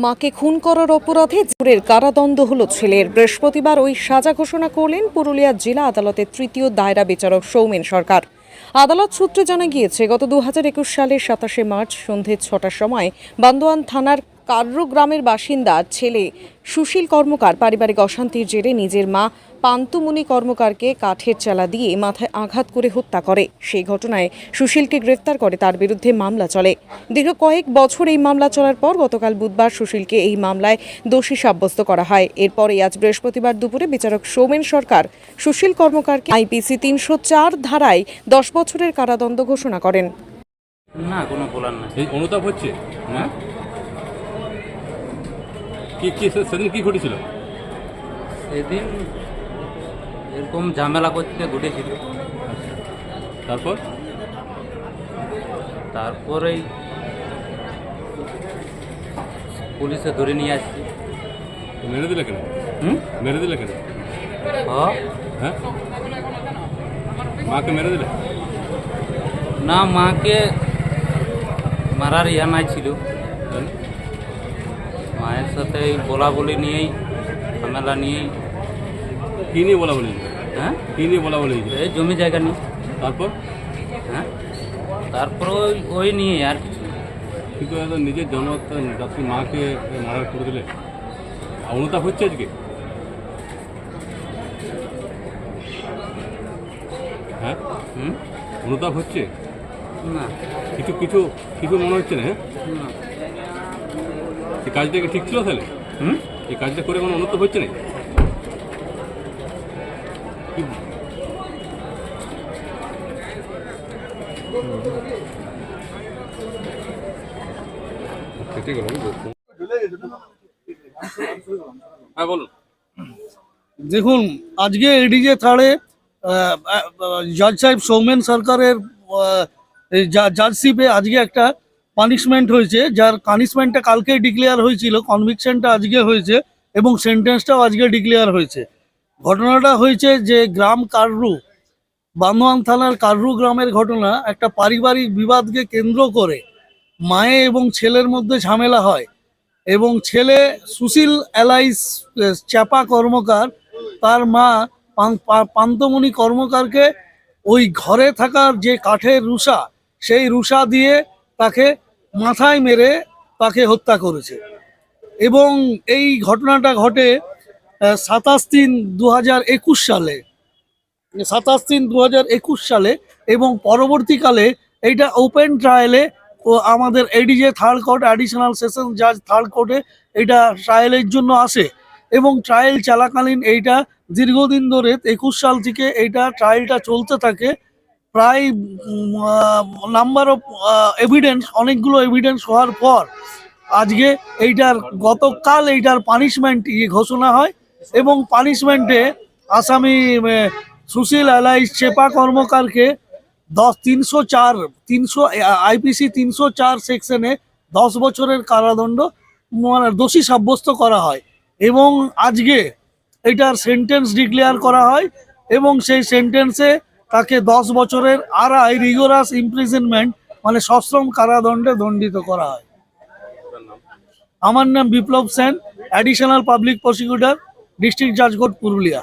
মাকে খুন করার অপরাধে জোরের কারাদণ্ড হলো ছেলের। বৃহস্পতিবার ওই সাজা ঘোষণা করলেন পুরুলিয়া জেলা আদালতের তৃতীয় দায়রা বিচারক সৌমেন সরকার। আদালত সূত্রে জানা গিয়েছে, গত 2021 সালের 27শে মার্চ সন্ধে 6টার সময় বান্দোয়ান থানার কার্রু গ্রামের বাসিন্দা ছেলে সুশীল কর্মকার পারিবারিক অশান্তির জেরে নিজের মা পান্তুমণি কর্মকারকে কাঠের চালা দিয়ে মাথায় আঘাত করে হত্যা করে। সেই ঘটনায় সুশীলকে গ্রেফতার করে তার বিরুদ্ধে মামলা চলে। দীর্ঘ কয়েক বছর এই মামলা চলার পর গতকাল বুধবার সুশীলকে এই মামলায় দোষী সাব্যস্ত করা হয়। এরপরে আজ বৃহস্পতিবার দুপুরে বিচারক সৌমেন সরকার সুশীল কর্মকারকে আইপিসি 304 ধারায় 10 বছরের কারাদণ্ড ঘোষণা করেন। না, কোনো বলার না। এই অনুতাপ হচ্ছে না? কি সেদিন কি ঘটেছিল? সেদিন এরকম ঝামেলা করতে ঘটেছিল। তারপরেই পুলিশে ধরে নিয়ে আসছি। মেরে দিলে কেন? মেরে দিলে কেন? হ্যাঁ, মাকে মেরে দিলে? না, মাকে মারার ইয়া নাই ছিল। মায়ের সাথে বলা বলি নিয়েই, ঝামেলা নিয়েই। কি নিয়ে বলা বলি? হ্যাঁ, কি নিয়ে বলা বলি? এই জমি জায়গা নিয়ে। তারপর? হ্যাঁ, তারপর ওই নিয়ে আর কিছু। কিন্তু নিজের জন্মদাত্রী মাকে মারার করে দিলে, অনুতাপ হচ্ছে আজকে? হ্যাঁ, অনুতাপ হচ্ছে না, কিছু কিছু কিছু মনে হচ্ছে না? হ্যাঁ, না। এই কাজটা কি ঠিক ছিল তাহলে? এই কাজটা করে কোনো অনুতাপ হচ্ছে না? হ্যাঁ, বলুন। দেখুন, আজকে এডিজে থার্ডে জজ সাহেব সৌমেন সরকারের জাজশিপে আজকে একটা পানিশমেন্ট হয়েছে, যার পানিশমেন্টটা কালকে ডিক্লেয়ার হয়েছিল, কনভিকশনটা আজকে হয়েছে এবং সেন্টেন্সটাও আজকে ডিক্লেয়ার হয়েছে। ঘটনাটা হয়েছে যে গ্রাম কার্রু, বান্দোয়ান থানার কার্রু গ্রামের ঘটনা। একটা পারিবারিক বিবাদকে কেন্দ্র করে মায়ে এবং ছেলের মধ্যে ঝামেলা হয় এবং ছেলে সুশীল এলাইস চাপা কর্মকার তার মা পান্তমণি কর্মকারকে ওই ঘরে থাকার যে কাঠের রুষা, সেই রুষা দিয়ে তাকে মাথায় মেরে তাকে হত্যা করেছে। এবং এই ঘটনাটা ঘটে 27/3/2021 সালে, 27/3/2021 সালে। এবং পরবর্তীকালে এইটা ওপেন ট্রায়ালে আমাদের ADJ third court, additional session জাজ থার্ড কোর্টে এইটা ট্রায়ালের জন্য আসে এবং ট্রায়াল চলাকালীন এইটা দীর্ঘদিন ধরে 21 সাল থেকে এইটা ট্রায়ালটা চলতে থাকে। প্রায় নাম্বার অফ এভিডেন্স, অনেকগুলো এভিডেন্স হওয়ার পর আজকে এইটার গতকাল এইটার পানিশমেন্ট ঘোষণা হয় এবং পানিশমেন্টে আসামি সুশীল এলাইস চেপা কর্মকারকে 304 আইপিসি 304 সেকশনে 10 বছরের কারাদণ্ড দোষী সাব্যস্ত করা হয় এবং আজকে এটার সেন্টেন্স ডিক্লেয়ার করা হয় এবং সেই সেন্টেন্সে তাকে 10 বছরের আড়াই রিগোরাস ইমপ্রিজনমেন্ট মানে সশ্রম কারাদণ্ডে দণ্ডিত করা হয়। আমার নাম Biplab Sen, additional public prosecutor, district জাজ কোর্ট পুরুলিয়া।